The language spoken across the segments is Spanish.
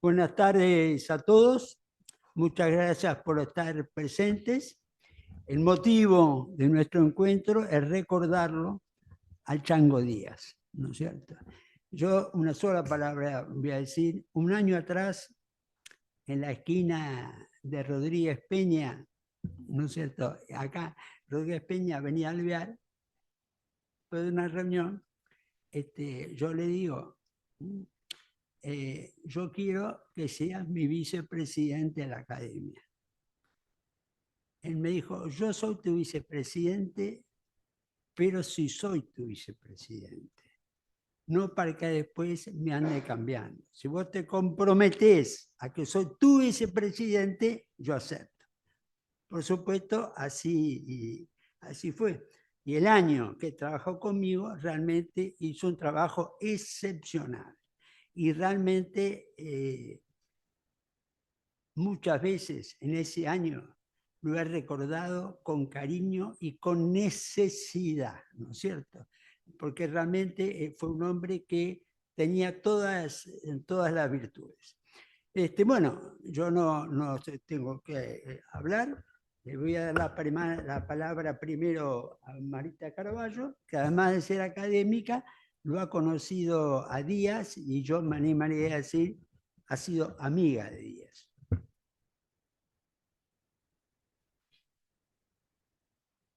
Buenas tardes a todos. Muchas gracias por estar presentes. El motivo de nuestro encuentro es recordarlo al Chango Díaz, ¿no es cierto? Yo una sola palabra voy a decir. Un año atrás, en la esquina de Rodríguez Peña, ¿no es cierto? Acá Rodríguez Peña venía a Alvear, después de una reunión, yo le digo, yo quiero que seas mi vicepresidente de la academia. Él me dijo, yo soy tu vicepresidente, pero si soy tu vicepresidente, no para que después me ande cambiando. Si vos te comprometés a que soy tu vicepresidente, yo acepto. Por supuesto, así fue. Y el año que trabajó conmigo realmente hizo un trabajo excepcional. Y realmente muchas veces en ese año lo he recordado con cariño y con necesidad, ¿no es cierto? Porque realmente fue un hombre que tenía todas las virtudes. Bueno, yo no tengo que hablar. Le voy a dar la palabra primero a Marita Carballo, que además de ser académica, lo ha conocido a Díaz y yo me animaría a decir, ha sido amiga de Díaz.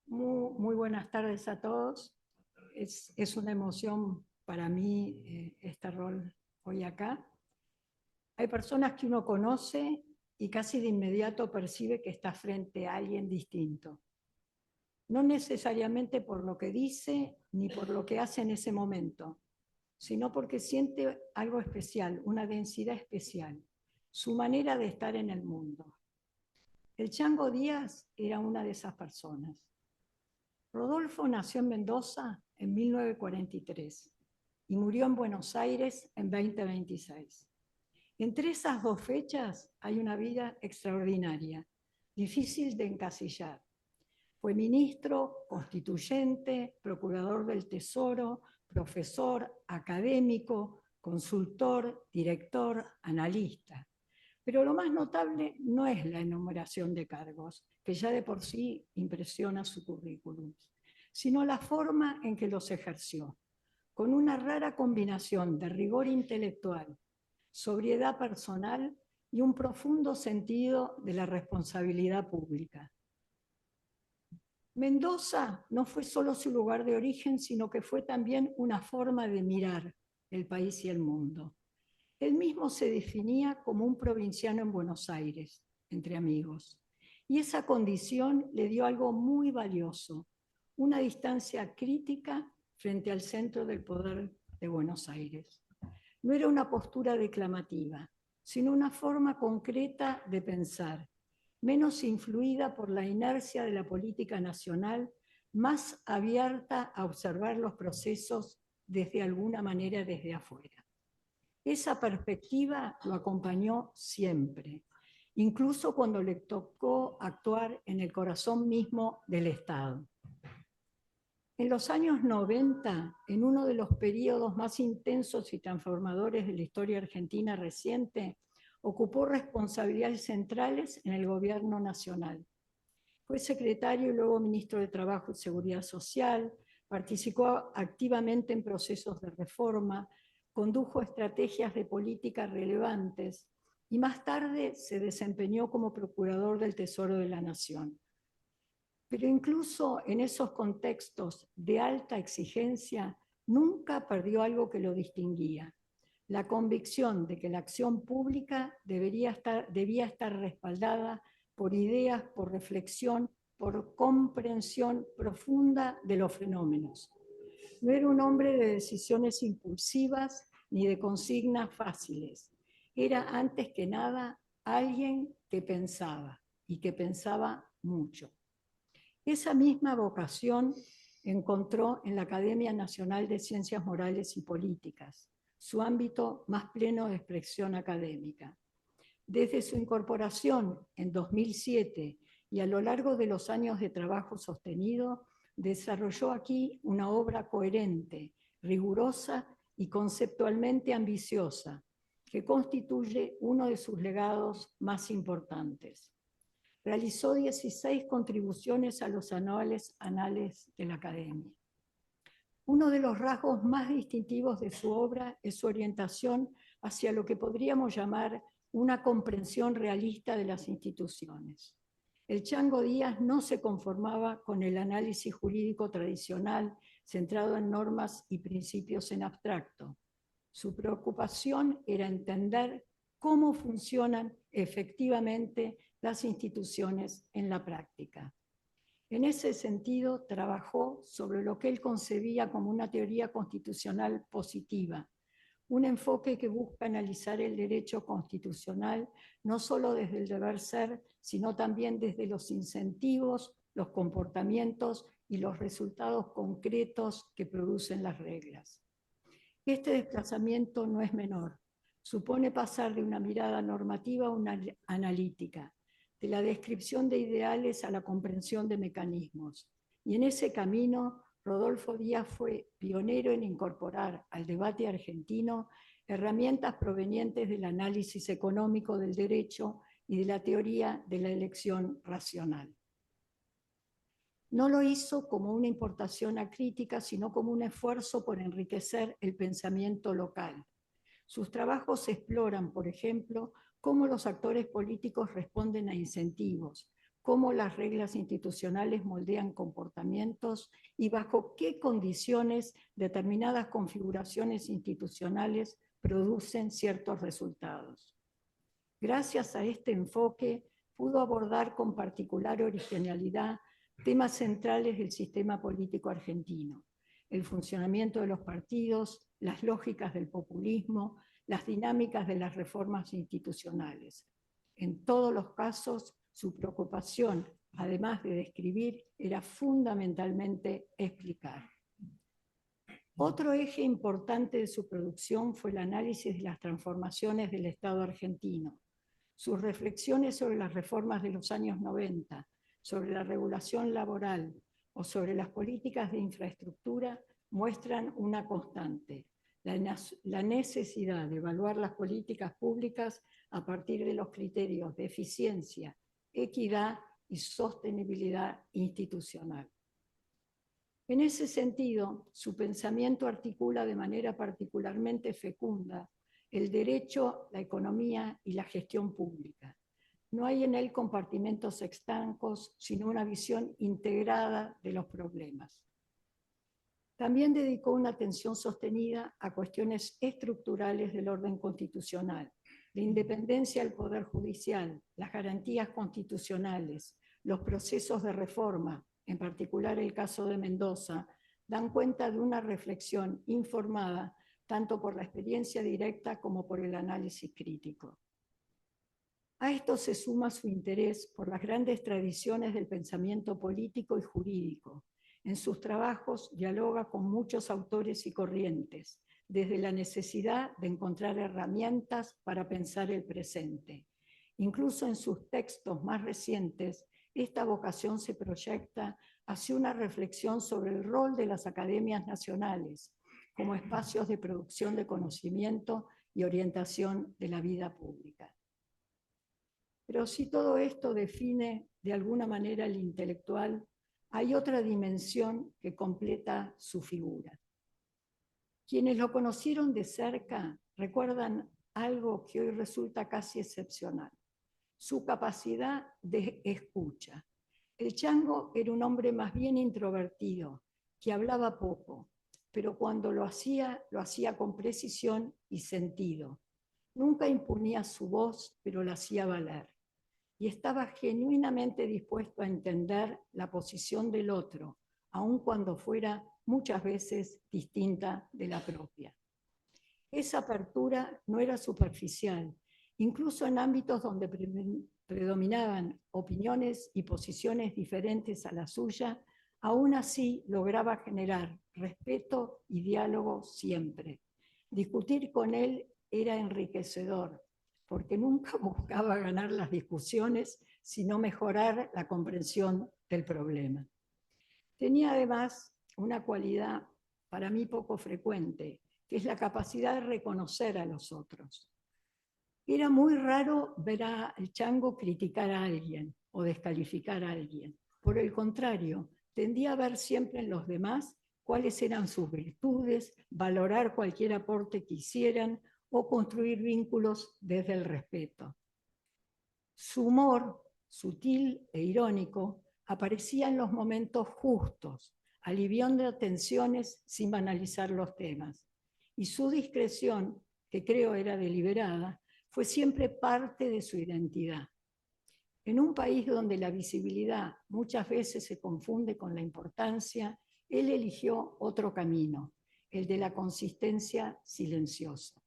Muy buenas tardes a todos. Es una emoción para mí este rol hoy acá. Hay personas que uno conoce y casi de inmediato percibe que está frente a alguien distinto. No necesariamente por lo que dice ni por lo que hace en ese momento, sino porque siente algo especial, una densidad especial, su manera de estar en el mundo. El Chango Díaz era una de esas personas. Rodolfo nació en Mendoza en 1943 y murió en Buenos Aires en 2026. Entre esas dos fechas hay una vida extraordinaria, difícil de encasillar. Fue ministro, constituyente, procurador del Tesoro, profesor, académico, consultor, director, analista. Pero lo más notable no es la enumeración de cargos, que ya de por sí impresiona su currículum, sino la forma en que los ejerció, con una rara combinación de rigor intelectual, sobriedad personal y un profundo sentido de la responsabilidad pública. Mendoza no fue solo su lugar de origen, sino que fue también una forma de mirar el país y el mundo. Él mismo se definía como un provinciano en Buenos Aires, entre amigos. Y esa condición le dio algo muy valioso, una distancia crítica frente al centro del poder de Buenos Aires. No era una postura declamativa, sino una forma concreta de pensar, menos influida por la inercia de la política nacional, más abierta a observar los procesos desde alguna manera desde afuera. Esa perspectiva lo acompañó siempre, incluso cuando le tocó actuar en el corazón mismo del Estado. En los años 90, en uno de los periodos más intensos y transformadores de la historia argentina reciente, ocupó responsabilidades centrales en el gobierno nacional. Fue secretario y luego ministro de Trabajo y Seguridad Social, participó activamente en procesos de reforma, condujo estrategias de política relevantes y más tarde se desempeñó como procurador del Tesoro de la Nación. Pero incluso en esos contextos de alta exigencia, nunca perdió algo que lo distinguía: la convicción de que la acción pública debía estar respaldada por ideas, por reflexión, por comprensión profunda de los fenómenos. No era un hombre de decisiones impulsivas ni de consignas fáciles. Era antes que nada alguien que pensaba y que pensaba mucho. Esa misma vocación encontró en la Academia Nacional de Ciencias Morales y Políticas, su ámbito más pleno de expresión académica. Desde su incorporación en 2007 y a lo largo de los años de trabajo sostenido, desarrolló aquí una obra coherente, rigurosa y conceptualmente ambiciosa, que constituye uno de sus legados más importantes. Realizó 16 contribuciones a los anales de la Academia. Uno de los rasgos más distintivos de su obra es su orientación hacia lo que podríamos llamar una comprensión realista de las instituciones. El Chango Díaz no se conformaba con el análisis jurídico tradicional centrado en normas y principios en abstracto. Su preocupación era entender cómo funcionan efectivamente las instituciones en la práctica. En ese sentido, trabajó sobre lo que él concebía como una teoría constitucional positiva, un enfoque que busca analizar el derecho constitucional no solo desde el deber ser, sino también desde los incentivos, los comportamientos y los resultados concretos que producen las reglas. Este desplazamiento no es menor. Supone pasar de una mirada normativa a una analítica, de la descripción de ideales a la comprensión de mecanismos. Y en ese camino, Rodolfo Díaz fue pionero en incorporar al debate argentino herramientas provenientes del análisis económico del derecho y de la teoría de la elección racional. No lo hizo como una importación acrítica, sino como un esfuerzo por enriquecer el pensamiento local. Sus trabajos exploran, por ejemplo, cómo los actores políticos responden a incentivos, cómo las reglas institucionales moldean comportamientos y bajo qué condiciones determinadas configuraciones institucionales producen ciertos resultados. Gracias a este enfoque, pudo abordar con particular originalidad temas centrales del sistema político argentino: el funcionamiento de los partidos, las lógicas del populismo, las dinámicas de las reformas institucionales. En todos los casos, su preocupación, además de describir, era fundamentalmente explicar. Otro eje importante de su producción fue el análisis de las transformaciones del Estado argentino. Sus reflexiones sobre las reformas de los años 90, sobre la regulación laboral o sobre las políticas de infraestructura muestran una constante: la necesidad de evaluar las políticas públicas a partir de los criterios de eficiencia, equidad y sostenibilidad institucional. En ese sentido, su pensamiento articula de manera particularmente fecunda el derecho, la economía y la gestión pública. No hay en él compartimentos estancos, sino una visión integrada de los problemas. También dedicó una atención sostenida a cuestiones estructurales del orden constitucional: la independencia del Poder Judicial, las garantías constitucionales, los procesos de reforma, en particular el caso de Mendoza, dan cuenta de una reflexión informada tanto por la experiencia directa como por el análisis crítico. A esto se suma su interés por las grandes tradiciones del pensamiento político y jurídico. En sus trabajos dialoga con muchos autores y corrientes, desde la necesidad de encontrar herramientas para pensar el presente. Incluso en sus textos más recientes, esta vocación se proyecta hacia una reflexión sobre el rol de las academias nacionales como espacios de producción de conocimiento y orientación de la vida pública. Pero si todo esto define de alguna manera el intelectual, hay otra dimensión que completa su figura. Quienes lo conocieron de cerca recuerdan algo que hoy resulta casi excepcional: su capacidad de escucha. El Chango era un hombre más bien introvertido, que hablaba poco, pero cuando lo hacía con precisión y sentido. Nunca imponía su voz, pero la hacía valer. Y estaba genuinamente dispuesto a entender la posición del otro, aun cuando fuera muchas veces distinta de la propia. Esa apertura no era superficial. Incluso en ámbitos donde predominaban opiniones y posiciones diferentes a la suya, aún así lograba generar respeto y diálogo siempre. Discutir con él era enriquecedor, porque nunca buscaba ganar las discusiones, sino mejorar la comprensión del problema. Tenía además una cualidad para mí poco frecuente, que es la capacidad de reconocer a los otros. Era muy raro ver al Chango criticar a alguien o descalificar a alguien. Por el contrario, tendía a ver siempre en los demás cuáles eran sus virtudes, valorar cualquier aporte que hicieran o construir vínculos desde el respeto. Su humor, sutil e irónico, aparecía en los momentos justos, aliviando tensiones sin banalizar los temas. Y su discreción, que creo era deliberada, fue siempre parte de su identidad. En un país donde la visibilidad muchas veces se confunde con la importancia, él eligió otro camino, el de la consistencia silenciosa.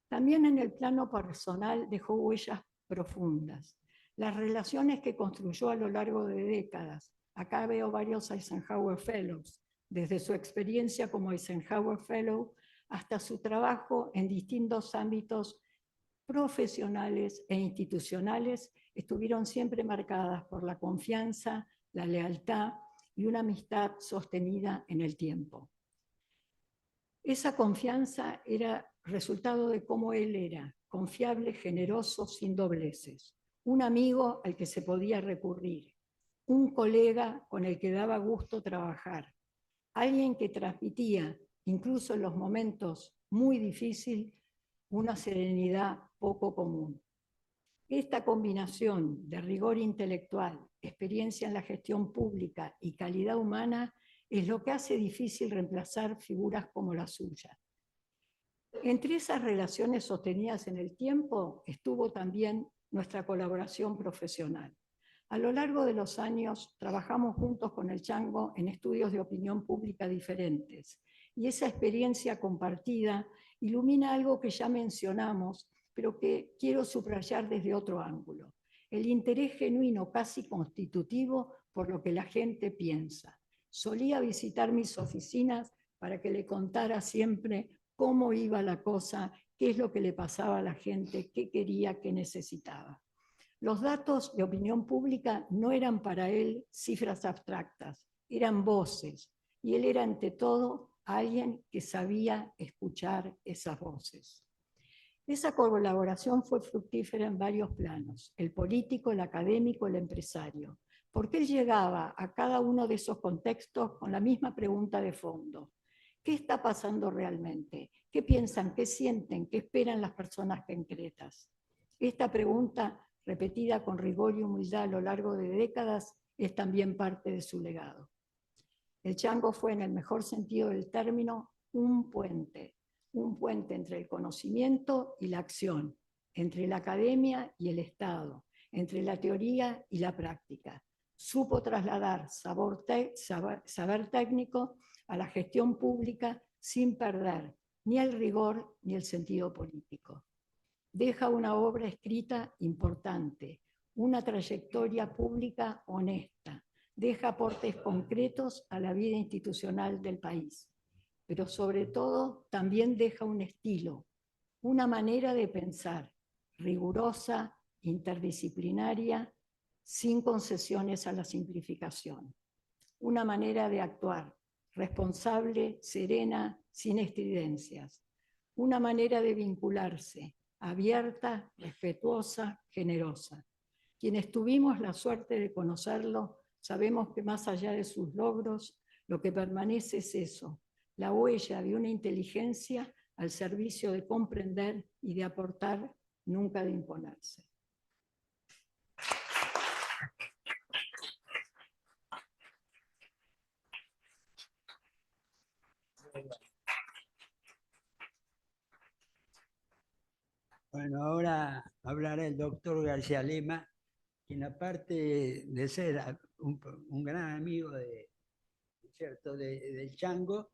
También en el plano personal dejó huellas profundas. Las relaciones que construyó a lo largo de décadas. Acá veo varios Eisenhower Fellows, desde su experiencia como Eisenhower Fellow hasta su trabajo en distintos ámbitos profesionales e institucionales, estuvieron siempre marcadas por la confianza, la lealtad y una amistad sostenida en el tiempo. Esa confianza era resultado de cómo él era, confiable, generoso, sin dobleces, un amigo al que se podía recurrir, un colega con el que daba gusto trabajar, alguien que transmitía, incluso en los momentos muy difíciles, una serenidad poco común. Esta combinación de rigor intelectual, experiencia en la gestión pública y calidad humana es lo que hace difícil reemplazar figuras como la suya. Entre esas relaciones sostenidas en el tiempo estuvo también nuestra colaboración profesional. A lo largo de los años trabajamos juntos con el Chango en estudios de opinión pública diferentes y esa experiencia compartida ilumina algo que ya mencionamos, pero que quiero subrayar desde otro ángulo: el interés genuino, casi constitutivo, por lo que la gente piensa. Solía visitar mis oficinas para que le contara siempre cómo iba la cosa, qué es lo que le pasaba a la gente, qué quería, qué necesitaba. Los datos de opinión pública no eran para él cifras abstractas, eran voces, y él era ante todo alguien que sabía escuchar esas voces. Esa colaboración fue fructífera en varios planos: el político, el académico, el empresario, porque él llegaba a cada uno de esos contextos con la misma pregunta de fondo: ¿qué está pasando realmente? ¿Qué piensan? ¿Qué sienten? ¿Qué esperan las personas concretas? Esta pregunta, repetida con rigor y humildad a lo largo de décadas, es también parte de su legado. El Chango fue, en el mejor sentido del término, un puente entre el conocimiento y la acción, entre la academia y el Estado, entre la teoría y la práctica. Supo trasladar saber técnico a la gestión pública sin perder ni el rigor ni el sentido político. Deja una obra escrita importante, una trayectoria pública honesta, deja aportes concretos a la vida institucional del país, pero sobre todo también deja un estilo, una manera de pensar rigurosa, interdisciplinaria, sin concesiones a la simplificación, una manera de actuar responsable, serena, sin estridencias, una manera de vincularse abierta, respetuosa, generosa. Quienes tuvimos la suerte de conocerlo, sabemos que más allá de sus logros, lo que permanece es eso: la huella de una inteligencia al servicio de comprender y de aportar, nunca de imponerse. Bueno, ahora hablará el doctor García Lema, quien aparte de ser un gran amigo ¿cierto? Del Chango,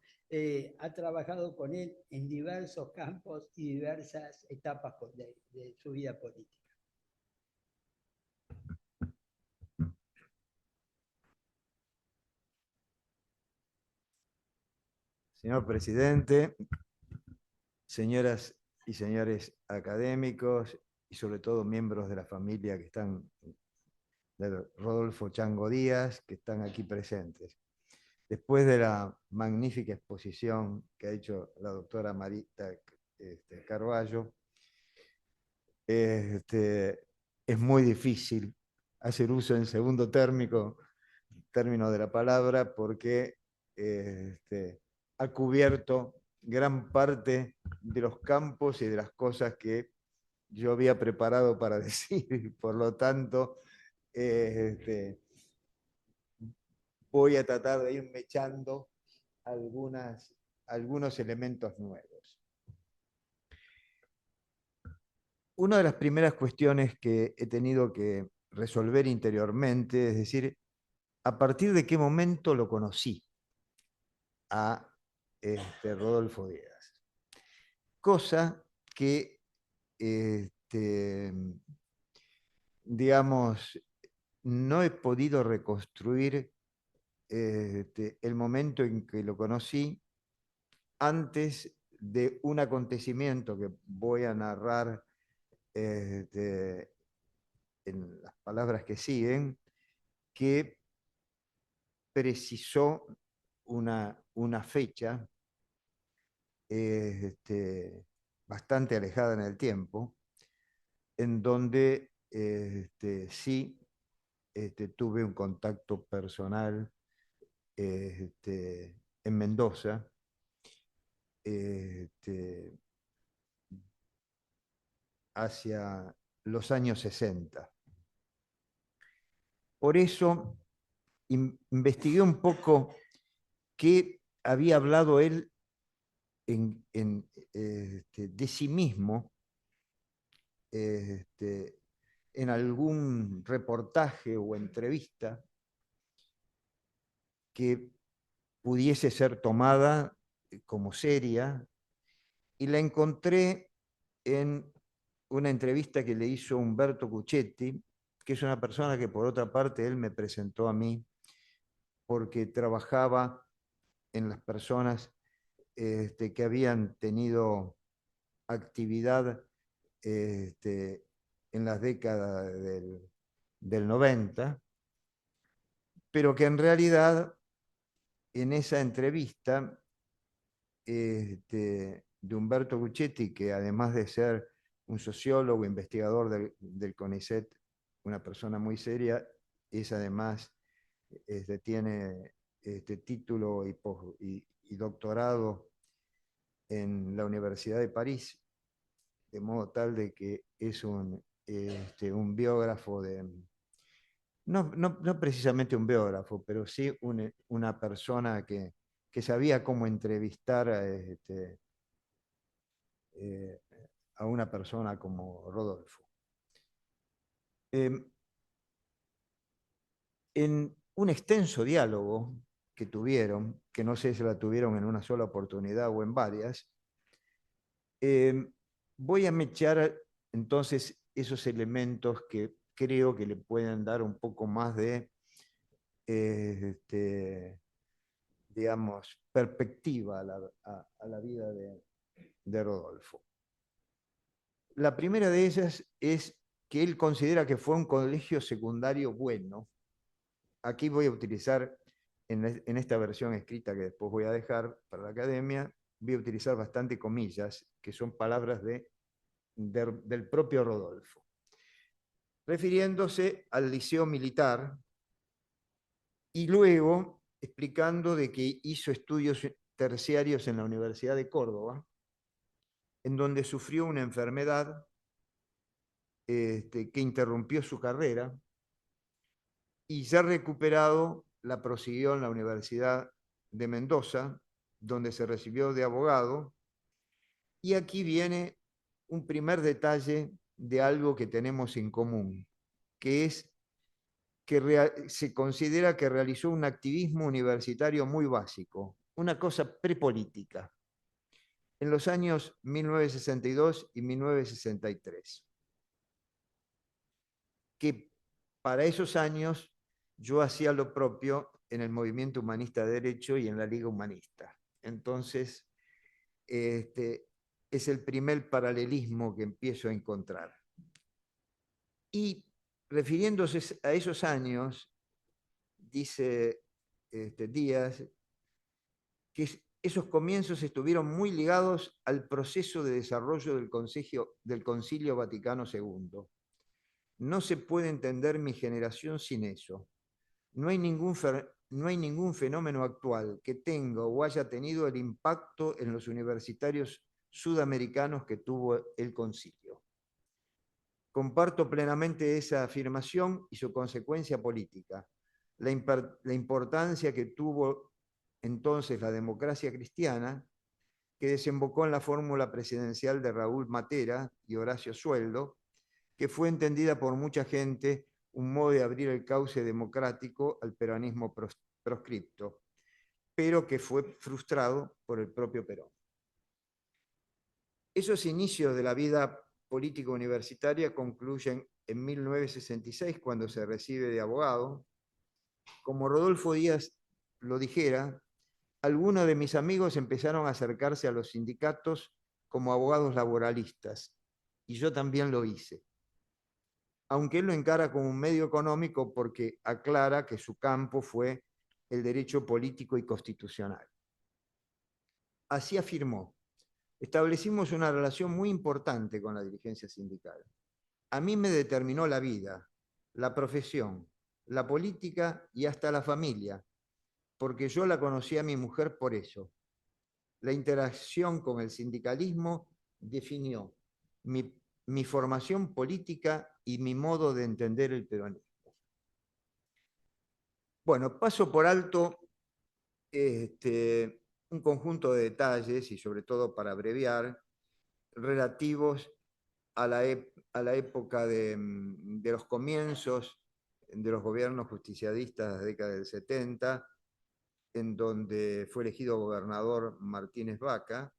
ha trabajado con él en diversos campos y diversas etapas de su vida política. Señor presidente, señoras y señores académicos y sobre todo miembros de la familia que están, de Rodolfo Chango Díaz, que están aquí presentes. Después de la magnífica exposición que ha hecho la doctora Marita Carballo, es muy difícil hacer uso en segundo término de la palabra, porque ha cubierto gran parte de los campos y de las cosas que yo había preparado para decir. Por lo tanto, voy a tratar de irme echando algunos elementos nuevos. Una de las primeras cuestiones que he tenido que resolver interiormente, es decir, ¿a partir de qué momento lo conocí a Rodolfo Díaz? Cosa que, digamos, no he podido reconstruir el momento en que lo conocí antes de un acontecimiento que voy a narrar en las palabras que siguen, que precisó una fecha bastante alejada en el tiempo, en donde sí tuve un contacto personal en Mendoza, hacia los años 60. Por eso investigué un poco qué había hablado él de sí mismo en algún reportaje o entrevista que pudiese ser tomada como seria, y la encontré en una entrevista que le hizo Umberto Cucchetti, que es una persona que por otra parte él me presentó a mí porque trabajaba en las personas que habían tenido actividad en las décadas del 90, pero que en realidad en esa entrevista de Umberto Guccetti, que además de ser un sociólogo, investigador del CONICET, una persona muy seria, es además, tiene título y doctorado en la Universidad de París, de modo tal de que es un biógrafo no precisamente un biógrafo, pero sí una persona que sabía cómo entrevistar a una persona como Rodolfo. En un extenso diálogo que tuvieron, que no sé si la tuvieron en una sola oportunidad o en varias, voy a mechar entonces esos elementos que creo que le pueden dar un poco más de, digamos, perspectiva a la vida de Rodolfo. La primera de ellas es que él considera que fue un colegio secundario bueno. Aquí voy a utilizar, en esta versión escrita que después voy a dejar para la academia, voy a utilizar bastante comillas, que son palabras del propio Rodolfo, refiriéndose al liceo militar, y luego explicando de que hizo estudios terciarios en la Universidad de Córdoba, en donde sufrió una enfermedad que interrumpió su carrera, y ya recuperado la prosiguió en la Universidad de Mendoza, donde se recibió de abogado. Y aquí viene un primer detalle de algo que tenemos en común, que es que se considera que realizó un activismo universitario muy básico, una cosa prepolítica, en los años 1962 y 1963, que para esos años yo hacía lo propio en el Movimiento Humanista de Derecho y en la Liga Humanista. Entonces, es el primer paralelismo que empiezo a encontrar. Y refiriéndose a esos años, dice Díaz, que esos comienzos estuvieron muy ligados al proceso de desarrollo del Concilio Vaticano II. No se puede entender mi generación sin eso. No hay ningún fenómeno actual que tenga o haya tenido el impacto en los universitarios sudamericanos que tuvo el concilio. Comparto plenamente esa afirmación y su consecuencia política, la importancia que tuvo entonces la democracia cristiana, que desembocó en la fórmula presidencial de Raúl Matera y Horacio Sueldo, que fue entendida por mucha gente un modo de abrir el cauce democrático al peronismo proscripto, pero que fue frustrado por el propio Perón. Esos inicios de la vida política universitaria concluyen en 1966, cuando se recibe de abogado. Como Rodolfo Díaz lo dijera, algunos de mis amigos empezaron a acercarse a los sindicatos como abogados laboralistas, y yo también lo hice. Aunque él lo encara como un medio económico porque aclara que su campo fue el derecho político y constitucional. Así afirmó: establecimos una relación muy importante con la dirigencia sindical. A mí me determinó la vida, la profesión, la política y hasta la familia, porque yo la conocí a mi mujer por eso. La interacción con el sindicalismo definió mi formación política y mi modo de entender el peronismo. Bueno, paso por alto un conjunto de detalles, y sobre todo para abreviar, relativos a la época de los comienzos de los gobiernos justicialistas de la década del 70, en donde fue elegido gobernador Martínez Vaca.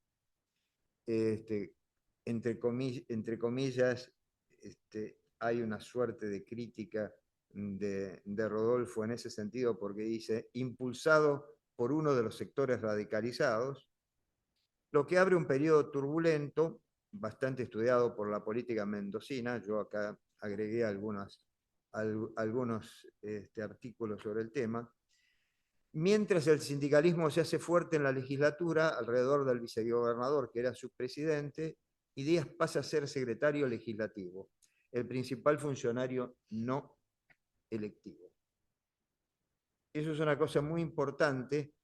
Entre comillas, hay una suerte de crítica de Rodolfo en ese sentido, porque dice: impulsado por uno de los sectores radicalizados, lo que abre un periodo turbulento, bastante estudiado por la política mendocina. Yo acá agregué algunos artículos sobre el tema. Mientras el sindicalismo se hace fuerte en la legislatura alrededor del vicegobernador, que era su presidente, y Díaz pasa a ser secretario legislativo, el principal funcionario no electivo. Eso es una cosa muy importante,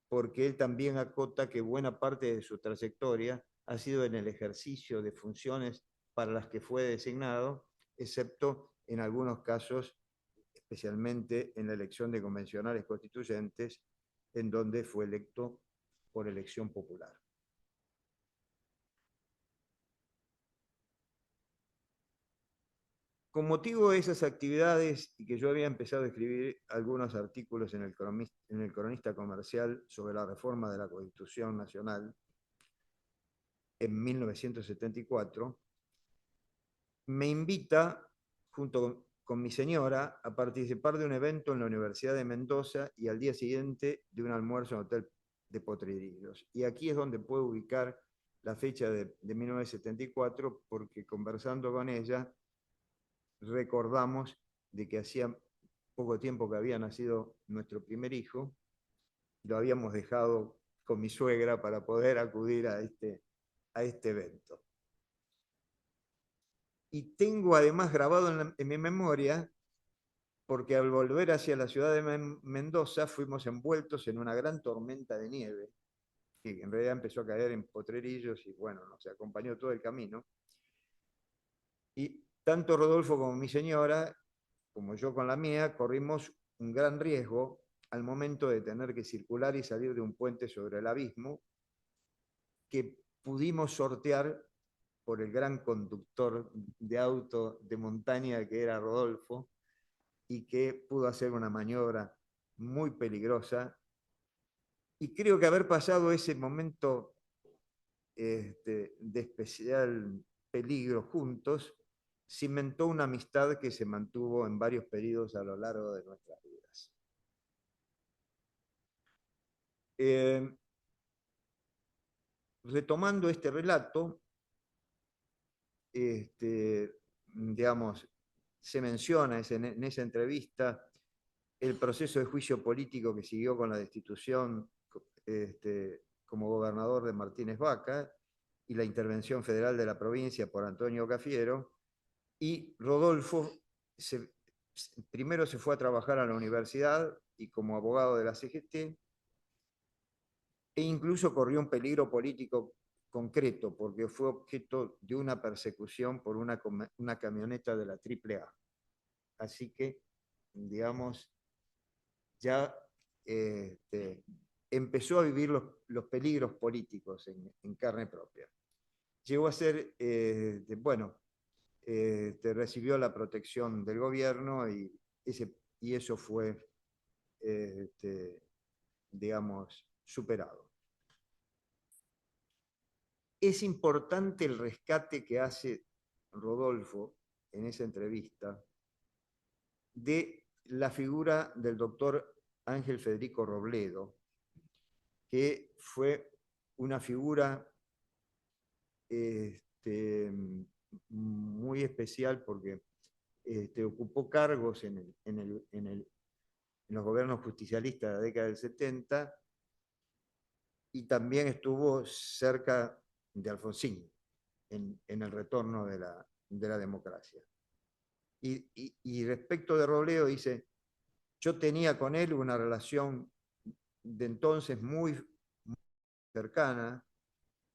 porque él también acota que buena parte de su trayectoria ha sido en el ejercicio de funciones para las que fue designado, excepto en algunos casos, especialmente en la elección de convencionales constituyentes, en donde fue electo por elección popular. Con motivo de esas actividades, y que yo había empezado a escribir algunos artículos en el Cronista Comercial sobre la reforma de la Constitución Nacional en 1974, me invita, junto con mi señora, a participar de un evento en la Universidad de Mendoza y al día siguiente de un almuerzo en el Hotel de Potrerillos. Y aquí es donde puedo ubicar la fecha de 1974, porque conversando con ella recordamos de que hacía poco tiempo que había nacido nuestro primer hijo. Lo habíamos dejado con mi suegra para poder acudir a este evento. Y tengo además grabado en mi memoria, porque al volver hacia la ciudad de Mendoza fuimos envueltos en una gran tormenta de nieve, que en realidad empezó a caer en Potrerillos y bueno, nos acompañó todo el camino. Y tanto Rodolfo como mi señora, como yo con la mía, corrimos un gran riesgo al momento de tener que circular y salir de un puente sobre el abismo, que pudimos sortear por el gran conductor de auto de montaña que era Rodolfo, y que pudo hacer una maniobra muy peligrosa. Y creo que haber pasado ese momento de especial peligro juntos cimentó una amistad que se mantuvo en varios periodos a lo largo de nuestras vidas. Retomando este relato, digamos, se menciona en esa entrevista el proceso de juicio político que siguió con la destitución como gobernador de Martínez Vaca y la intervención federal de la provincia por Antonio Cafiero, y Rodolfo primero se fue a trabajar a la universidad y como abogado de la CGT, e incluso corrió un peligro político concreto porque fue objeto de una persecución por una camioneta de la AAA. Así que, digamos, ya empezó a vivir los peligros políticos en carne propia. Llegó a ser, recibió la protección del gobierno y eso fue, digamos, superado. Es importante el rescate que hace Rodolfo en esa entrevista de la figura del doctor Ángel Federico Robledo, que fue una figura muy especial porque ocupó cargos en los gobiernos justicialistas de la década del 70 y también estuvo cerca de Alfonsín en el retorno de la democracia. Y respecto de Robledo dice, yo tenía con él una relación de entonces muy cercana,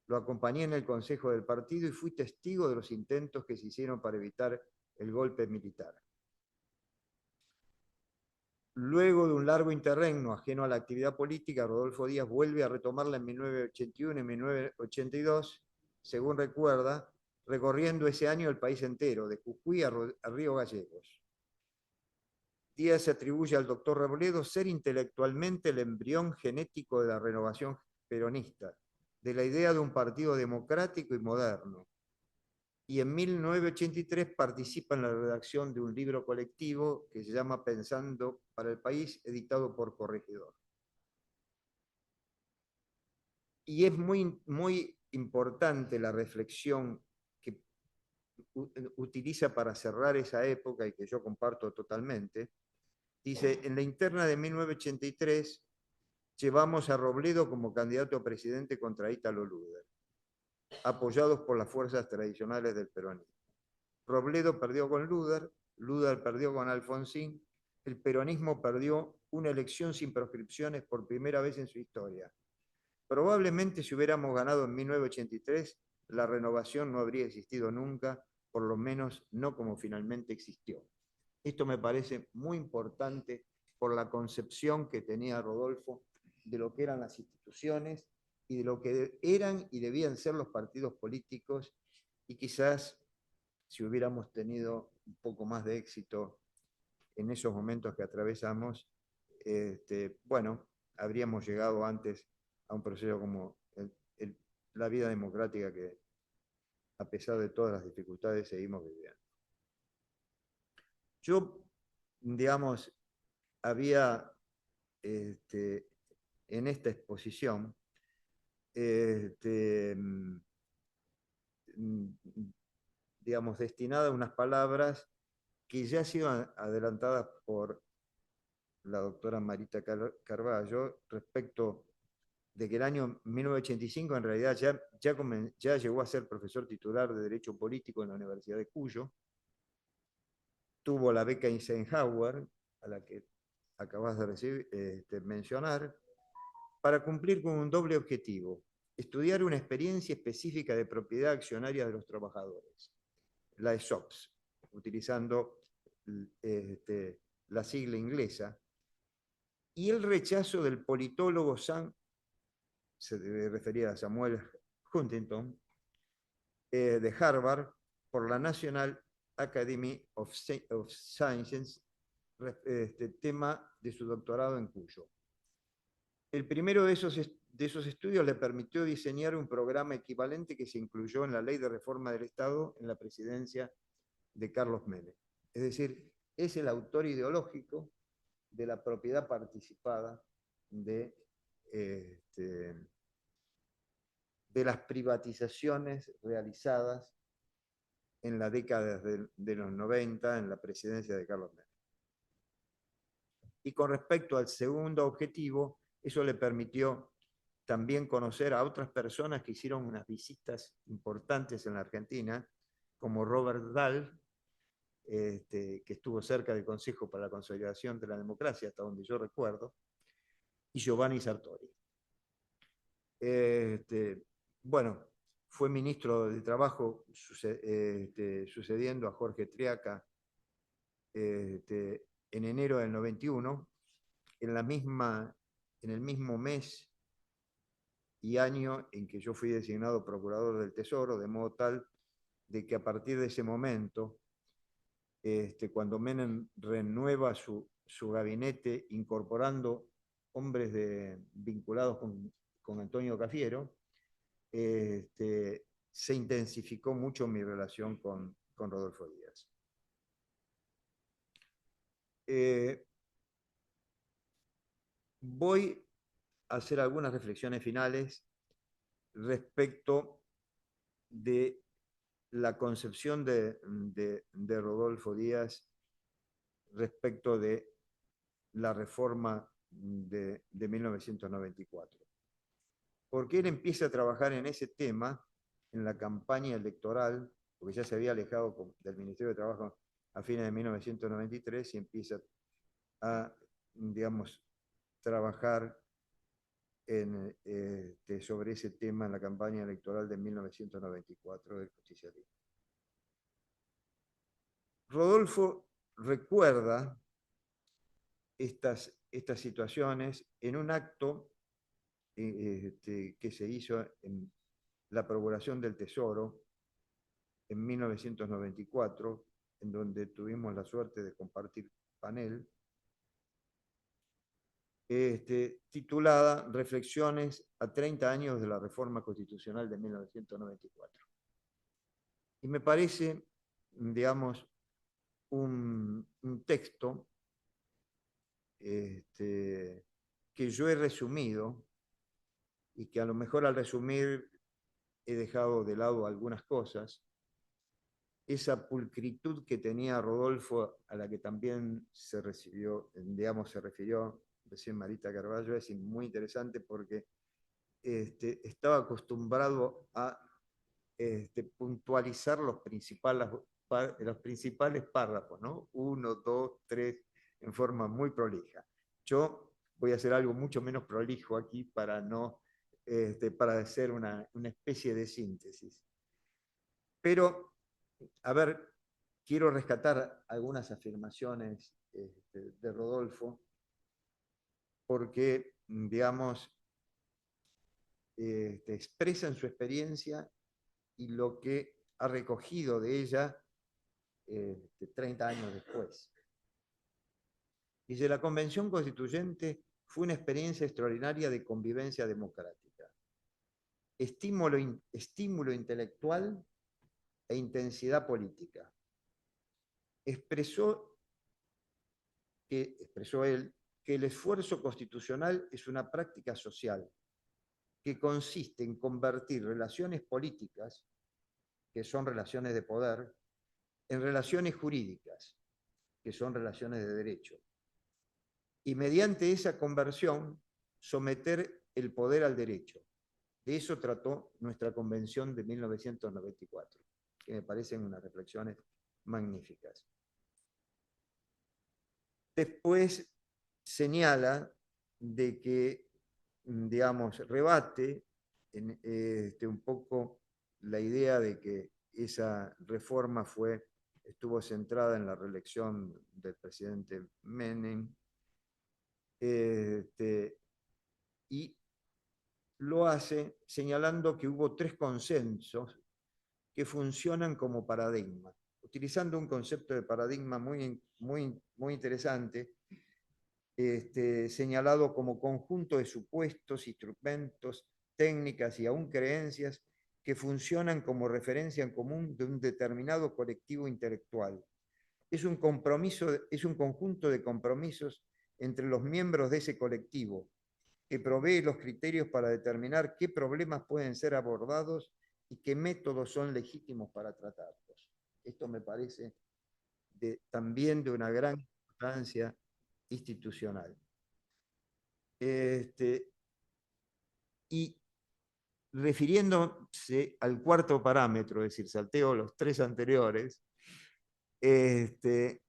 lo acompañé en el Consejo del Partido y fui testigo de los intentos que se hicieron para evitar el golpe militar. Luego de un largo interregno ajeno a la actividad política, Rodolfo Díaz vuelve a retomarla en 1981 y 1982, según recuerda, recorriendo ese año el país entero, de Jujuy a Río Gallegos. Díaz se atribuye al doctor Robledo ser intelectualmente el embrión genético de la renovación peronista, de la idea de un partido democrático y moderno. Y en 1983 participa en la redacción de un libro colectivo que se llama Pensando para el País, editado por Corregidor. Y es muy importante la reflexión que utiliza para cerrar esa época y que yo comparto totalmente. Dice, en la interna de 1983 llevamos a Robledo como candidato a presidente contra Ítalo Luder, apoyados por las fuerzas tradicionales del peronismo. Robledo perdió con Luder, Luder perdió con Alfonsín, el peronismo perdió una elección sin proscripciones por primera vez en su historia. Probablemente si hubiéramos ganado en 1983, la renovación no habría existido nunca, por lo menos no como finalmente existió. Esto me parece muy importante por la concepción que tenía Rodolfo de lo que eran las instituciones y de lo que eran y debían ser los partidos políticos, y quizás si hubiéramos tenido un poco más de éxito en esos momentos que atravesamos, habríamos llegado antes a un proceso como la vida democrática que, a pesar de todas las dificultades, seguimos viviendo. Yo, digamos, había en esta exposición digamos, destinada a unas palabras que ya han sido adelantadas por la doctora Marita Carballo respecto de que el año 1985 en realidad ya llegó a ser profesor titular de Derecho Político en la Universidad de Cuyo, tuvo la beca Eisenhower, a la que acabas de mencionar, para cumplir con un doble objetivo: estudiar una experiencia específica de propiedad accionaria de los trabajadores, la ESOPS, utilizando la sigla inglesa, y el rechazo del politólogo se refería a Samuel Huntington, de Harvard, por la National Academy of Sciences, tema de su doctorado en Cuyo. El primero de esos estudios le permitió diseñar un programa equivalente que se incluyó en la Ley de Reforma del Estado en la presidencia de Carlos Menem. Es decir, es el autor ideológico de la propiedad participada de las privatizaciones realizadas en la década de los 90 en la presidencia de Carlos Menem. Y con respecto al segundo objetivo, eso le permitió también conocer a otras personas que hicieron unas visitas importantes en la Argentina, como Robert Dahl, que estuvo cerca del Consejo para la Consolidación de la Democracia, hasta donde yo recuerdo, y Giovanni Sartori. Bueno, fue ministro de Trabajo sucediendo a Jorge Triaca en enero del 91, en el mismo mes y año en que yo fui designado procurador del Tesoro, de modo tal de que a partir de ese momento, cuando Menem renueva su gabinete incorporando hombres vinculados con Antonio Cafiero, se intensificó mucho mi relación con Rodolfo Díaz. Voy a hacer algunas reflexiones finales respecto de la concepción de Rodolfo Díaz respecto de la reforma de 1994. Porque él empieza a trabajar en ese tema en la campaña electoral, porque ya se había alejado del Ministerio de Trabajo a fines de 1993 y empieza a, digamos, trabajar sobre ese tema en la campaña electoral de 1994 del justicialismo. Rodolfo recuerda estas situaciones en un acto que se hizo en la Procuración del Tesoro en 1994, en donde tuvimos la suerte de compartir panel, titulada Reflexiones a 30 años de la Reforma Constitucional de 1994. Y me parece, digamos, un texto que yo he resumido y que a lo mejor al resumir he dejado de lado algunas cosas. Esa pulcritud que tenía Rodolfo, a la que también se refirió recién Marita Carballo, es muy interesante porque estaba acostumbrado a puntualizar los principales párrafos, ¿no? 1, 2, 3, en forma muy prolija. Yo voy a hacer algo mucho menos prolijo aquí para hacer una especie de síntesis. Pero, a ver, quiero rescatar algunas afirmaciones de Rodolfo, porque, digamos, expresan su experiencia y lo que ha recogido de ella 30 años después. Dice, la Convención Constituyente fue una experiencia extraordinaria de convivencia democrática, estímulo intelectual e intensidad política. Expresó él que el esfuerzo constitucional es una práctica social que consiste en convertir relaciones políticas, que son relaciones de poder, en relaciones jurídicas, que son relaciones de derecho. Y mediante esa conversión, someter el poder al derecho. De eso trató nuestra Convención de 1994, que me parecen unas reflexiones magníficas. Después señala de que, digamos, rebate un poco la idea de que esa reforma estuvo centrada en la reelección del presidente Menem, y lo hace señalando que hubo 3 consensos que funcionan como paradigma, utilizando un concepto de paradigma muy interesante, señalado como conjunto de supuestos, instrumentos, técnicas y aún creencias que funcionan como referencia en común de un determinado colectivo intelectual. Es un conjunto de compromisos entre los miembros de ese colectivo que provee los criterios para determinar qué problemas pueden ser abordados y qué métodos son legítimos para tratarlos. Esto me parece también de una gran importancia institucional. Y refiriéndose al cuarto parámetro, es decir, salteo los tres anteriores, dice,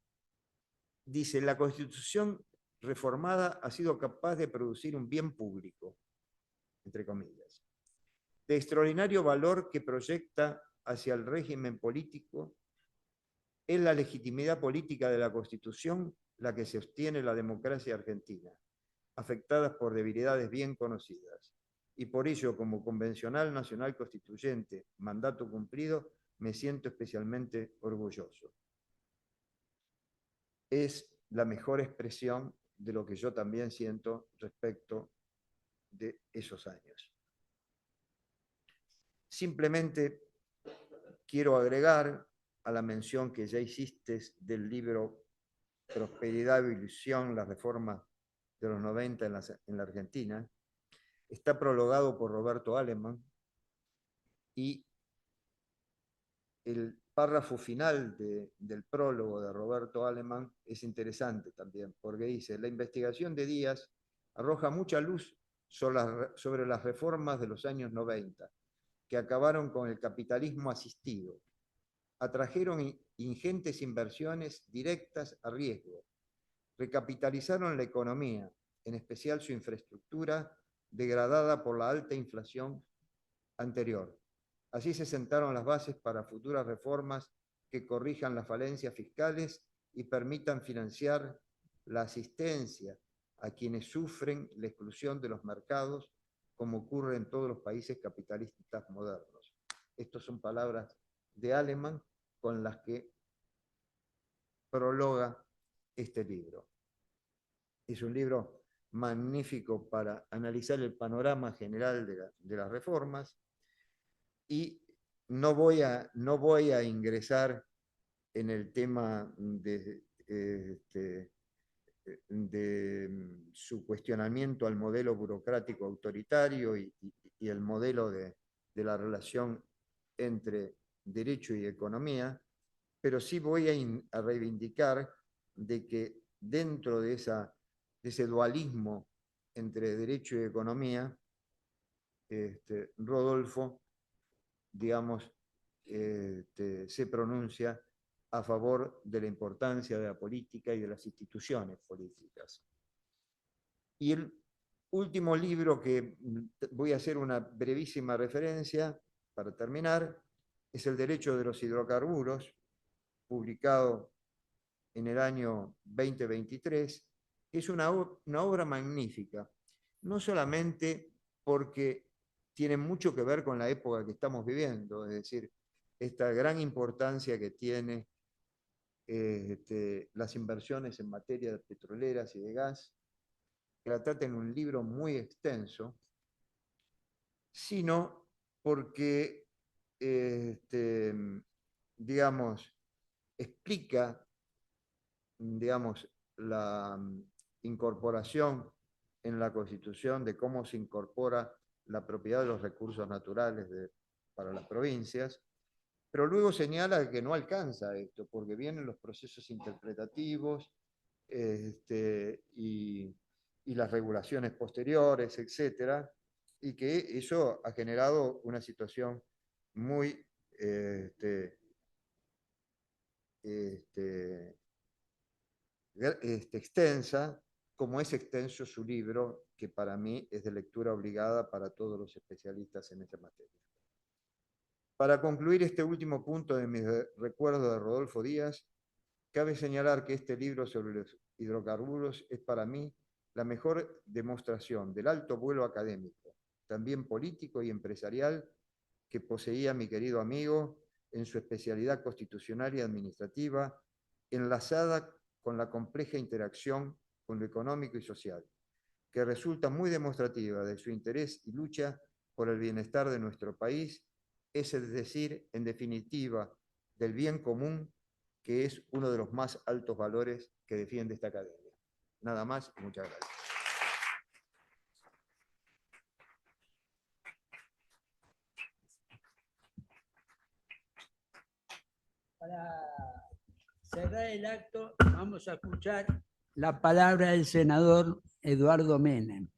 la Constitución reformada ha sido capaz de producir un bien público, entre comillas, de extraordinario valor que proyecta hacia el régimen político. Es la legitimidad política de la Constitución la que sostiene la democracia argentina, afectada por debilidades bien conocidas. Y por ello, como convencional nacional constituyente, mandato cumplido, me siento especialmente orgulloso. Es la mejor expresión de lo que yo también siento respecto de esos años. Simplemente quiero agregar a la mención que ya hiciste del libro Prosperidad y Ilusión, las reformas de los 90 en la Argentina. Está prologado por Roberto Alemann y el párrafo final del prólogo de Roberto Alemann es interesante también, porque dice, la investigación de Díaz arroja mucha luz sobre las reformas de los años 90, que acabaron con el capitalismo asistido. Atrajeron ingentes inversiones directas a riesgo, recapitalizaron la economía, en especial su infraestructura, degradada por la alta inflación anterior. Así se sentaron las bases para futuras reformas que corrijan las falencias fiscales y permitan financiar la asistencia a quienes sufren la exclusión de los mercados, como ocurre en todos los países capitalistas modernos. Estas son palabras de Alemann con las que prologa este libro. Es un libro magnífico para analizar el panorama general de las reformas, y no voy a ingresar en el tema de su cuestionamiento al modelo burocrático autoritario y el modelo de la relación entre derecho y economía, pero sí voy a reivindicar de que dentro de ese dualismo entre derecho y economía, Rodolfo, digamos, se pronuncia a favor de la importancia de la política y de las instituciones políticas. Y el último libro que voy a hacer una brevísima referencia para terminar es El Derecho de los Hidrocarburos, publicado en el año 2023, que es una obra magnífica, no solamente porque tiene mucho que ver con la época que estamos viviendo, es decir, esta gran importancia que tiene las inversiones en materia de petroleras y de gas, que la trata en un libro muy extenso, sino porque, digamos, explica, digamos, la incorporación en la Constitución de cómo se incorpora la propiedad de los recursos naturales para las provincias, pero luego señala que no alcanza esto, porque vienen los procesos interpretativos y las regulaciones posteriores, etcétera, y que eso ha generado una situación muy extensa, como es extenso su libro, que para mí es de lectura obligada para todos los especialistas en esta materia. Para concluir este último punto de mi recuerdo de Rodolfo Díaz, cabe señalar que este libro sobre los hidrocarburos es para mí la mejor demostración del alto vuelo académico, también político y empresarial, que poseía mi querido amigo en su especialidad constitucional y administrativa, enlazada con la compleja interacción con lo económico y social, que resulta muy demostrativa de su interés y lucha por el bienestar de nuestro país, es decir, en definitiva, del bien común, que es uno de los más altos valores que defiende esta academia. Nada más y muchas gracias. Para cerrar el acto, vamos a escuchar la palabra del senador Eduardo Menem.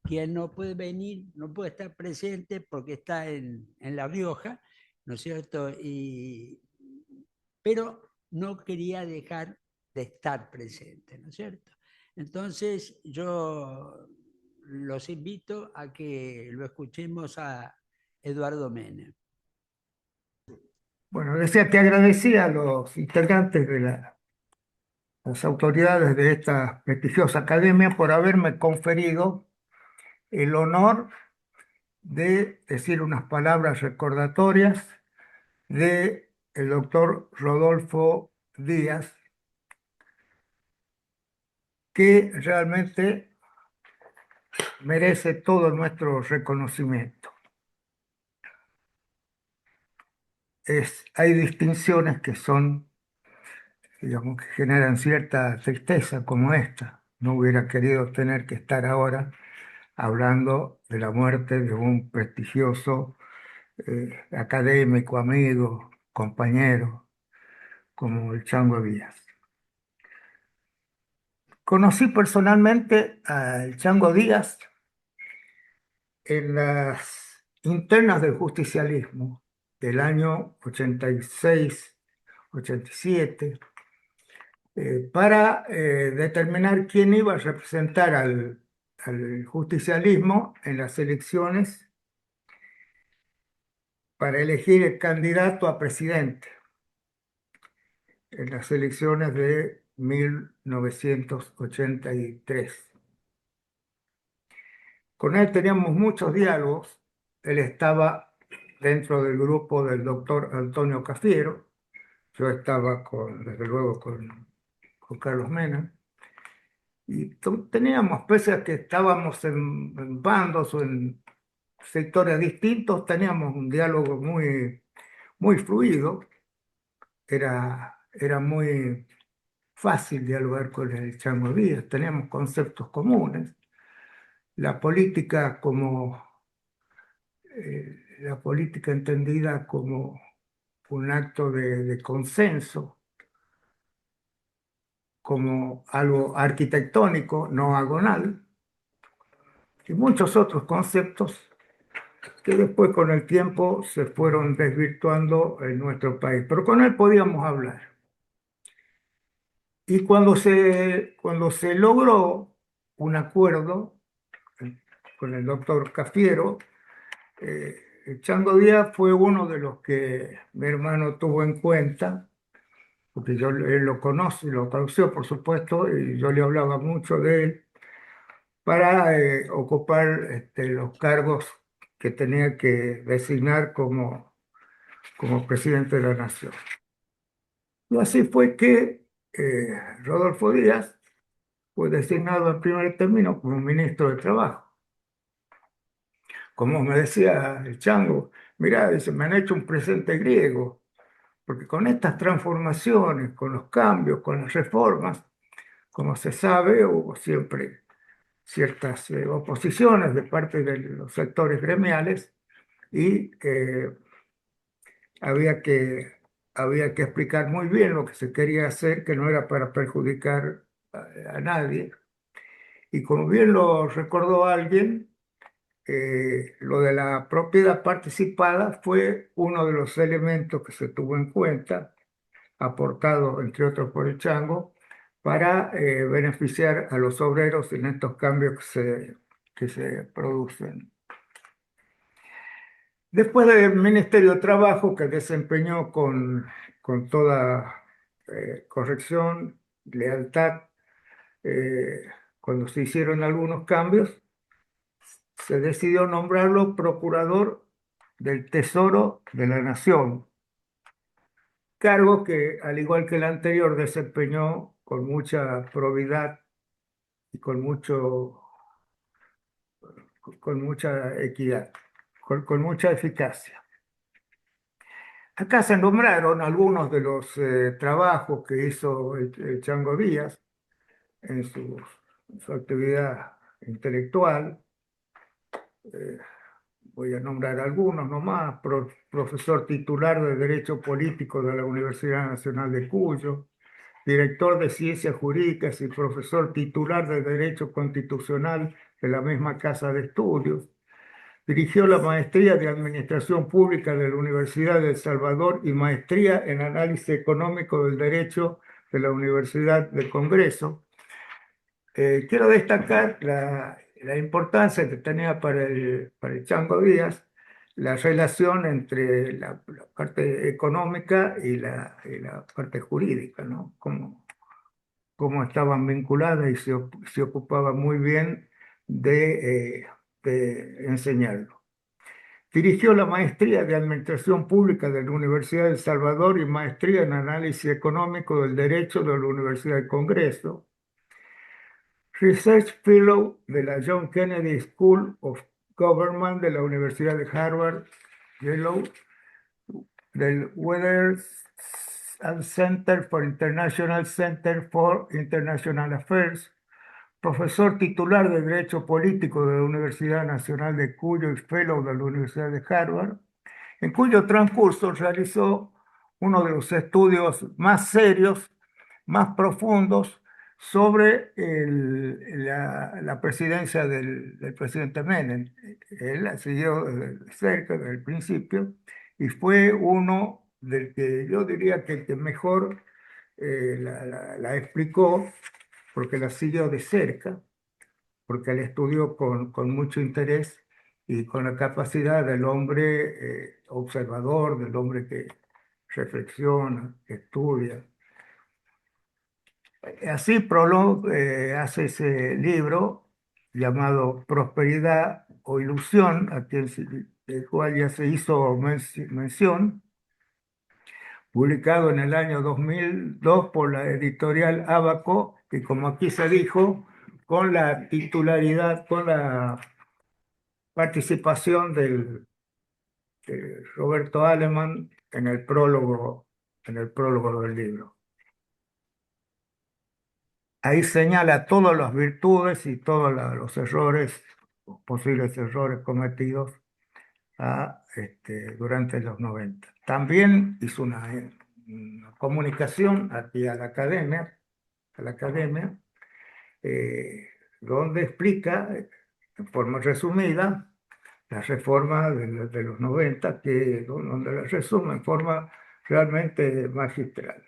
quien no puede venir, no puede estar presente porque está en La Rioja, ¿no es cierto? Pero no quería dejar de estar presente, ¿no es cierto? Entonces yo los invito a que lo escuchemos a Eduardo Menem. Bueno, decía que agradecía a los integrantes de las autoridades de esta prestigiosa academia por haberme conferido el honor de decir unas palabras recordatorias de el doctor Rodolfo Díaz, que realmente merece todo nuestro reconocimiento. Hay distinciones que son, digamos, que generan cierta tristeza como esta. No hubiera querido tener que estar ahora hablando de la muerte de un prestigioso académico, amigo, compañero, como el Chango Díaz. Conocí personalmente al Chango Díaz en las internas del justicialismo del año 86, 87, para determinar quién iba a representar al justicialismo en las elecciones para elegir el candidato a presidente en las elecciones de 1983. Con él teníamos muchos diálogos. Él estaba dentro del grupo del doctor Antonio Cafiero. Yo estaba, desde luego, con Carlos Mena. Y teníamos, pese a que estábamos en bandos o en sectores distintos, teníamos un diálogo muy, muy fluido. Era muy fácil dialogar con el Chango Díaz. Teníamos conceptos comunes. La política la política entendida como un acto de consenso, como algo arquitectónico, no agonal, y muchos otros conceptos que después con el tiempo se fueron desvirtuando en nuestro país. Pero con él podíamos hablar. Y cuando se logró un acuerdo con el doctor Cafiero, el Chango Díaz fue uno de los que mi hermano tuvo en cuenta, porque él lo conoce, lo conoció por supuesto, y yo le hablaba mucho de él, para ocupar los cargos que tenía que designar como presidente de la nación. Y así fue que Rodolfo Díaz fue designado en primer término como ministro de Trabajo. Como me decía el Chango, mirá, dice, me han hecho un presente griego, porque con estas transformaciones, con los cambios, con las reformas, como se sabe, hubo siempre ciertas oposiciones de parte de los sectores gremiales y había había que explicar muy bien lo que se quería hacer, que no era para perjudicar a nadie. Y como bien lo recordó alguien, lo de la propiedad participada fue uno de los elementos que se tuvo en cuenta, aportado entre otros por el Chango, para beneficiar a los obreros en estos cambios que se producen. Después del Ministerio de Trabajo, que desempeñó con toda corrección, lealtad, cuando se hicieron algunos cambios, se decidió nombrarlo procurador del Tesoro de la Nación, cargo que, al igual que el anterior, desempeñó con mucha probidad y con mucha equidad, con mucha eficacia. Acá se nombraron algunos de los trabajos que hizo el Chango Díaz en su actividad intelectual. Voy a nombrar algunos nomás: profesor titular de Derecho Político de la Universidad Nacional de Cuyo, director de Ciencias Jurídicas y profesor titular de Derecho Constitucional de la misma casa de estudios. Dirigió la maestría de Administración Pública de la Universidad de El Salvador y maestría en Análisis Económico del Derecho de la Universidad del Congreso. Quiero destacar la importancia que tenía para el Chango Díaz la relación entre la parte económica y la parte jurídica, ¿no? Cómo estaban vinculadas y se ocupaba muy bien de enseñarlo. Dirigió la maestría de Administración Pública de la Universidad de El Salvador y maestría en Análisis Económico del Derecho de la Universidad del Congreso. Research Fellow de la John Kennedy School of Government de la Universidad de Harvard, Yale, del Weather Center for International Center for International Affairs, profesor titular de Derecho Político de la Universidad Nacional de Cuyo y Fellow de la Universidad de Harvard, en cuyo transcurso realizó uno de los estudios más serios, más profundos sobre la presidencia del presidente Menem. Él la siguió de cerca desde el principio y fue uno del que yo diría que el que mejor la explicó, porque la siguió de cerca, porque la estudió con mucho interés y con la capacidad del hombre observador, del hombre que reflexiona, que estudia. Así Prolog hace ese libro llamado Prosperidad o Ilusión, del cual ya se hizo mención, publicado en el año 2002 por la editorial Abaco, y como aquí se dijo, con la titularidad, con la participación de Roberto Aleman en el prólogo del libro. Ahí señala todas las virtudes y todos los errores, posibles errores cometidos durante los 90. También hizo una comunicación aquí a la academia, donde explica en forma resumida la reforma de los 90, donde la resume en forma realmente magistral.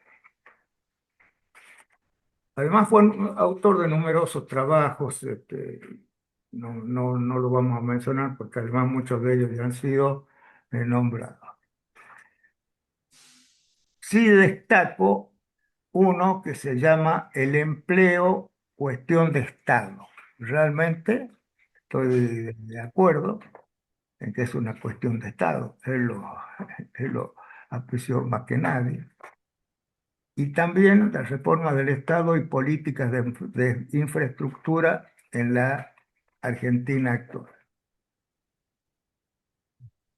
Además fue autor de numerosos trabajos, no lo vamos a mencionar porque además muchos de ellos ya han sido nombrados. Sí destaco uno que se llama El empleo, cuestión de Estado. Realmente estoy de acuerdo en que es una cuestión de Estado. Él lo apreció más que nadie. Y también la reforma del Estado y políticas de infraestructura en la Argentina actual.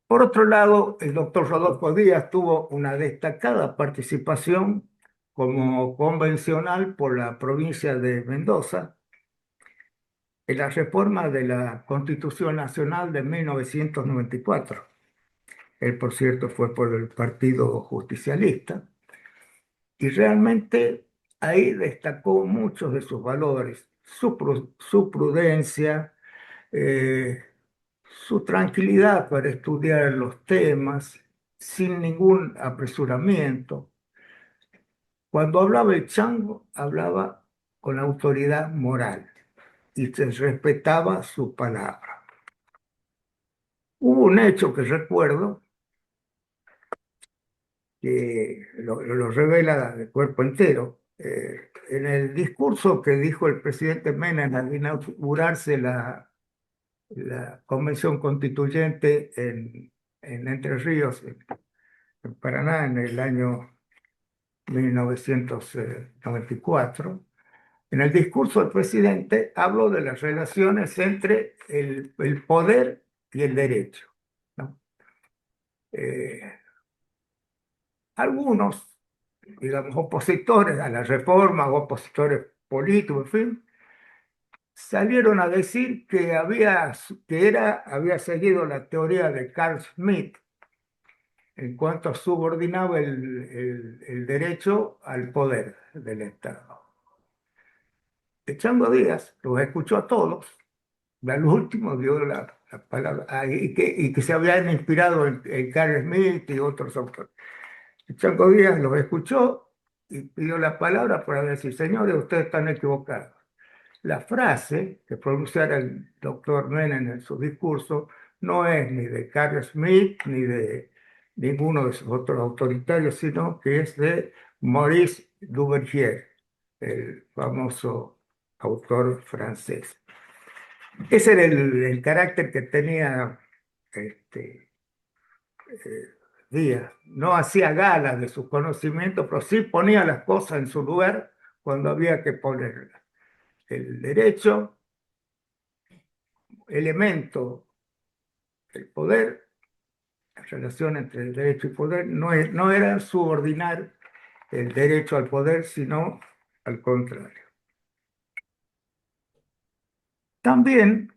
Por otro lado, el doctor Rodolfo Díaz tuvo una destacada participación como convencional por la provincia de Mendoza en la reforma de la Constitución Nacional de 1994. Él, por cierto, fue por el Partido Justicialista. Y realmente ahí destacó muchos de sus valores, su prudencia, su tranquilidad para estudiar los temas sin ningún apresuramiento. Cuando hablaba el Chango, hablaba con autoridad moral y se respetaba su palabra. Hubo un hecho que recuerdo que lo revela de cuerpo entero. En el discurso que dijo el presidente Menem al inaugurarse la Convención Constituyente en Entre Ríos, en Paraná, en el año 1994, en el discurso del presidente habló de las relaciones entre el poder y el derecho, ¿no? Algunos, digamos, opositores a la reforma, opositores políticos, en fin, salieron a decir que había seguido la teoría de Carl Schmitt en cuanto subordinaba el derecho al poder del Estado. Chango Díaz los escuchó a todos al último dio la palabra, y que se habían inspirado en Carl Smith y otros autores. Chango Díaz los escuchó y pidió la palabra para decir, señores, ustedes están equivocados. La frase que pronunciara el doctor Menem en su discurso no es ni de Carl Smith ni de ninguno de sus otros autoritarios, sino que es de Maurice Duvergier, el famoso autor francés. Ese era el carácter que tenía Díaz. No hacía gala de sus conocimientos, pero sí ponía las cosas en su lugar cuando había que ponerlas. El derecho, elemento del poder, la relación entre el derecho y poder, no era subordinar el derecho al poder, sino al contrario. También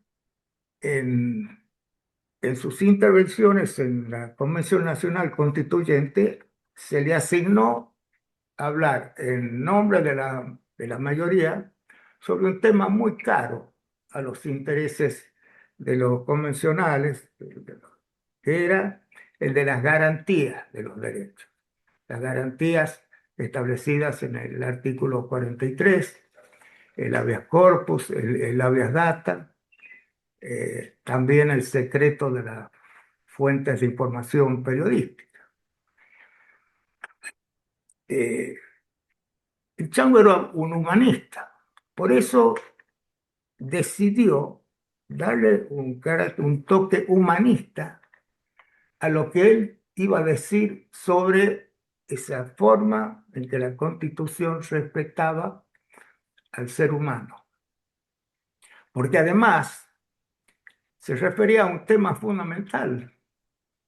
en sus intervenciones en la Convención Nacional Constituyente se le asignó hablar en nombre de la mayoría sobre un tema muy caro a los intereses de los convencionales, que era el de las garantías de los derechos. Las garantías establecidas en el artículo 43, el habeas corpus, el habeas data, también el secreto de las fuentes de información periodística. El Chango era un humanista, por eso decidió darle un toque humanista a lo que él iba a decir sobre esa forma en que la Constitución respetaba al ser humano. Porque además se refería a un tema fundamental,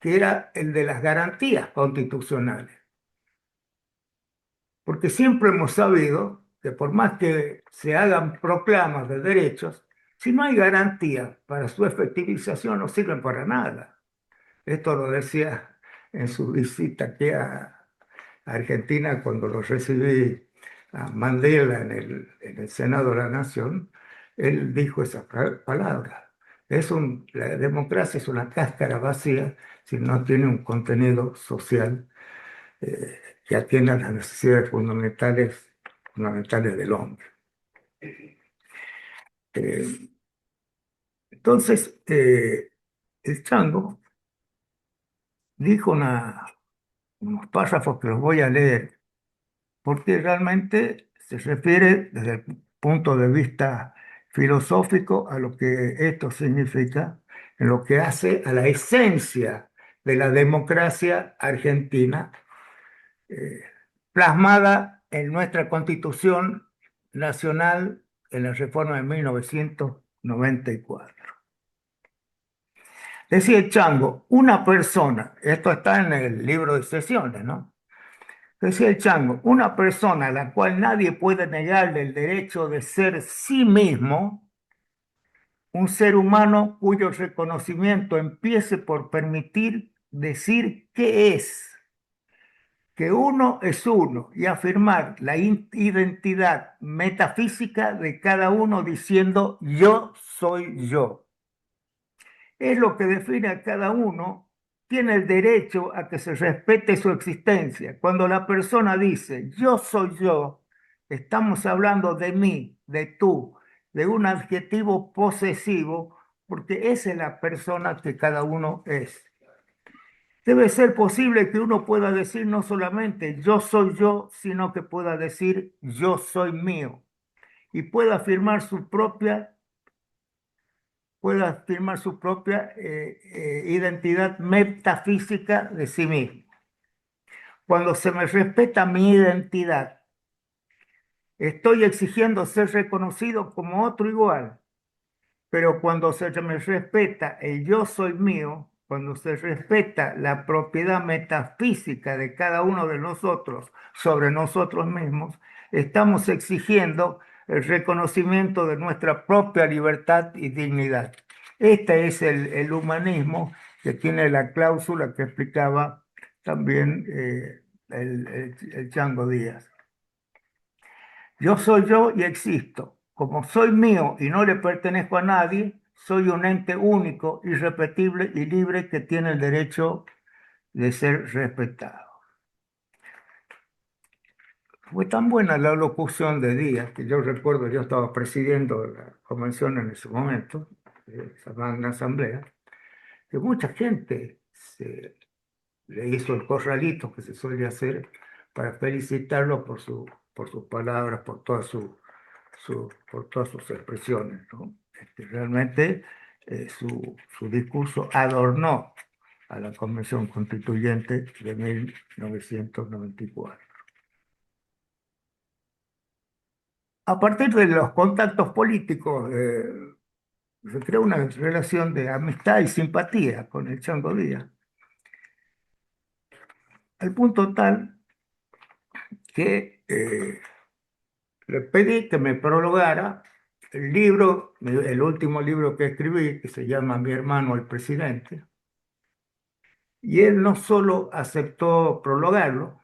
que era el de las garantías constitucionales. Porque siempre hemos sabido que por más que se hagan proclamas de derechos, si no hay garantías para su efectivización no sirven para nada. Esto lo decía en su visita aquí a Argentina cuando lo recibí a Mandela en el Senado de la Nación. Él dijo esas palabras. La democracia es una cáscara vacía si no tiene un contenido social que atienda a las necesidades fundamentales del hombre. Entonces, el Chango dijo unos párrafos que los voy a leer, porque realmente se refiere desde el punto de vista filosófico a lo que esto significa, en lo que hace a la esencia de la democracia argentina, plasmada en nuestra Constitución Nacional en la reforma de 1994. Decía el Chango, una persona, esto está en el libro de sesiones, ¿no? Decía el Chango, una persona a la cual nadie puede negarle el derecho de ser sí mismo, un ser humano cuyo reconocimiento empiece por permitir decir qué es, que uno es uno y afirmar la identidad metafísica de cada uno diciendo yo soy yo. Es lo que define a cada uno, tiene el derecho a que se respete su existencia. Cuando la persona dice yo soy yo, estamos hablando de mí, de tú, de un adjetivo posesivo, porque esa es la persona que cada uno es. Debe ser posible que uno pueda decir no solamente yo soy yo, sino que pueda decir yo soy mío y pueda afirmar su propia identidad metafísica de sí mismo. Cuando se me respeta mi identidad, estoy exigiendo ser reconocido como otro igual. Pero cuando se me respeta el yo soy mío, cuando se respeta la propiedad metafísica de cada uno de nosotros sobre nosotros mismos, estamos exigiendo el reconocimiento de nuestra propia libertad y dignidad. Este es el humanismo que tiene la cláusula que explicaba también el Chango Díaz. Yo soy yo y existo. Como soy mío y no le pertenezco a nadie, soy un ente único, irrepetible y libre que tiene el derecho de ser respetado. Fue tan buena la locución de Díaz que yo recuerdo, yo estaba presidiendo la convención en ese momento, esa magna asamblea, que mucha gente le hizo el corralito que se suele hacer para felicitarlo por sus palabras, por todas sus expresiones, ¿no? Realmente su discurso adornó a la Convención Constituyente de 1994. A partir de los contactos políticos, se creó una relación de amistad y simpatía con el Chango Díaz, al punto tal que le pedí que me prologara el libro, el último libro que escribí, que se llama Mi hermano el presidente, y él no solo aceptó prologarlo,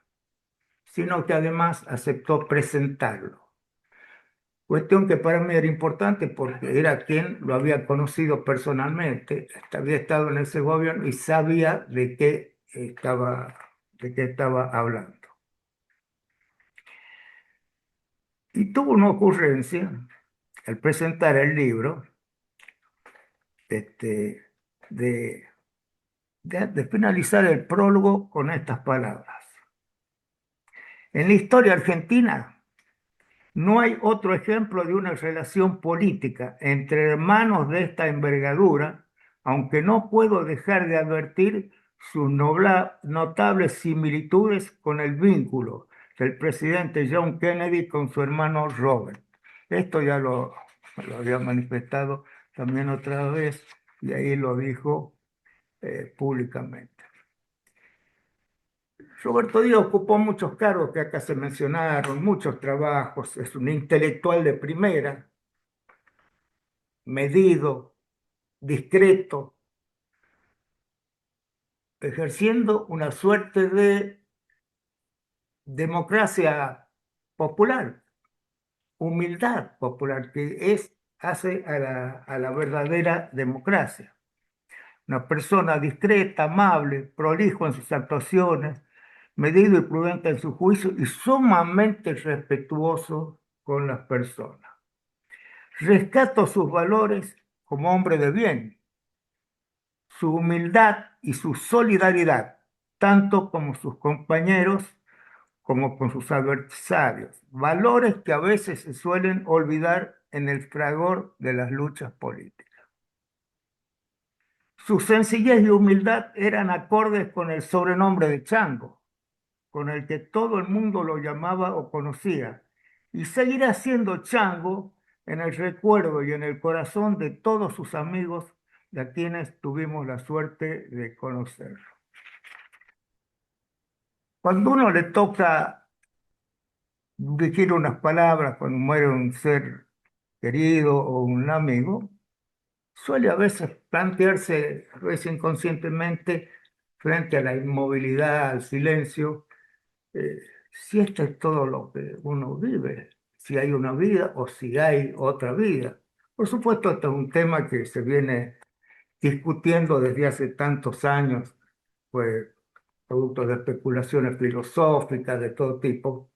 sino que además aceptó presentarlo. Cuestión que para mí era importante porque era quien lo había conocido personalmente, había estado en ese gobierno y sabía de qué estaba hablando. Y tuvo una ocurrencia al presentar el libro de, de finalizar el prólogo con estas palabras. En la historia argentina no hay otro ejemplo de una relación política entre hermanos de esta envergadura, aunque no puedo dejar de advertir sus notables similitudes con el vínculo del presidente John Kennedy con su hermano Robert. Esto ya lo había manifestado también otra vez y ahí lo dijo públicamente. Roberto Díaz ocupó muchos cargos que acá se mencionaron, muchos trabajos, es un intelectual de primera, medido, discreto, ejerciendo una suerte de democracia popular, humildad popular, que hace a la verdadera democracia. Una persona discreta, amable, prolijo en sus actuaciones, medido y prudente en su juicio y sumamente respetuoso con las personas. Rescato sus valores como hombre de bien, su humildad y su solidaridad, tanto como sus compañeros como con sus adversarios, valores que a veces se suelen olvidar en el fragor de las luchas políticas. Su sencillez y humildad eran acordes con el sobrenombre de Chango, con el que todo el mundo lo llamaba o conocía, y seguirá siendo Chango en el recuerdo y en el corazón de todos sus amigos, de a quienes tuvimos la suerte de conocer. Cuando uno le toca dirigir unas palabras, cuando muere un ser querido o un amigo, suele a veces plantearse, a veces inconscientemente, frente a la inmovilidad, al silencio, si esto es todo lo que uno vive, si hay una vida o si hay otra vida. Por supuesto, este es un tema que se viene discutiendo desde hace tantos años, pues producto de especulaciones filosóficas de todo tipo,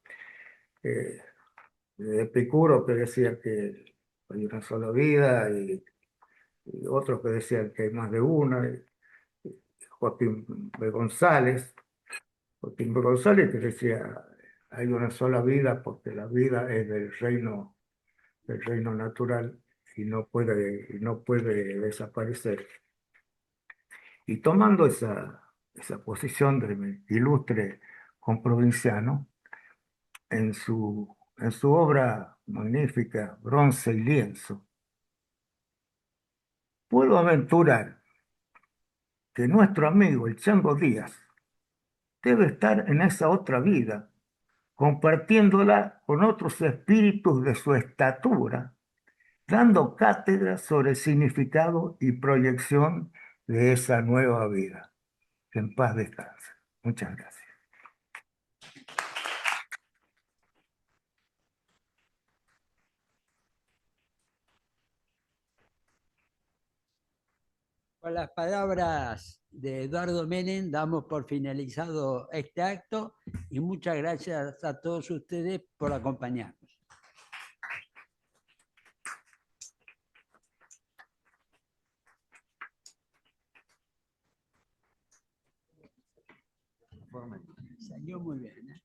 de Epicuro que decía que hay una sola vida y otros que decían que hay más de una, y Joaquín B. González, que decía hay una sola vida porque la vida es del reino natural y no puede desaparecer. Y tomando esa posición de mi ilustre comprovinciano, en su obra magnífica, Bronce y Lienzo, puedo aventurar que nuestro amigo el Chango Díaz debe estar en esa otra vida, compartiéndola con otros espíritus de su estatura, dando cátedra sobre el significado y proyección de esa nueva vida. Que en paz descanse. Muchas gracias. Con las palabras de Eduardo Menem damos por finalizado este acto y muchas gracias a todos ustedes por acompañarnos. Salió muy bien, ¿eh?